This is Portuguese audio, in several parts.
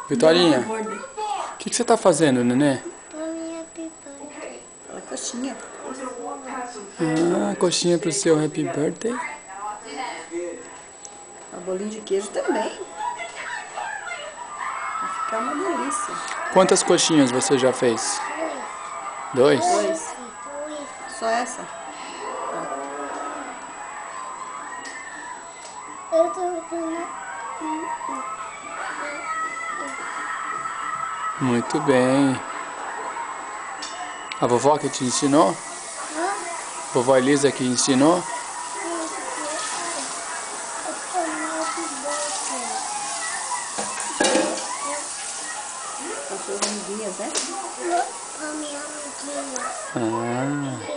Vitorinha, o que você tá fazendo, nenê? Fala coxinha. Ah, coxinha pro seu happy birthday. A bolinho de queijo também. Vai ficar uma delícia. Quantas coxinhas você já fez? Dois? Dois. Só essa? Eu tô Muito bem. A vovó que te ensinou? Vovó Elisa que ensinou? Para suas amiguinhas, né? pra minha amiguinha. Ah,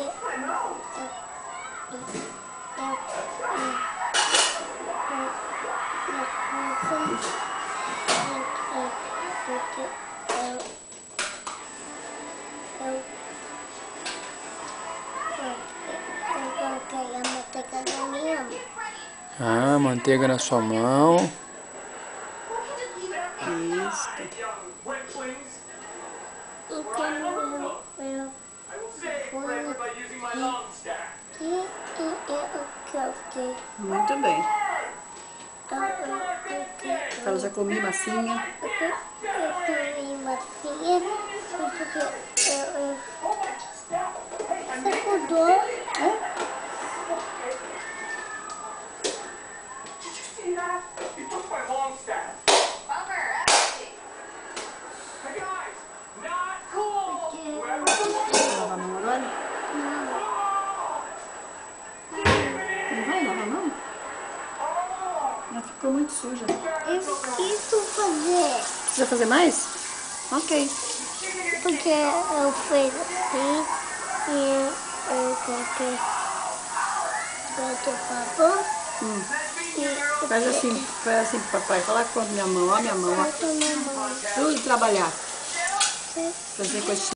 Eu coloquei a manteiga na minha mão. ah, manteiga na sua mão. Isso. E como eu fui e eu coloquei. Muito bem. Eu Ela já comia massinha. tomei massinha porque você acordou. Lavar a mão agora? Não vai lavar a mão? Ela ficou muito suja. Eu preciso fazer. Precisa fazer mais? Ok. Porque eu fiz assim e eu coloquei o papel e Faz assim pro papai. Fala com a minha mão, ó minha mão, ó. eu tomei mão. Tudo trabalhar. Sim. Fazer coxinha.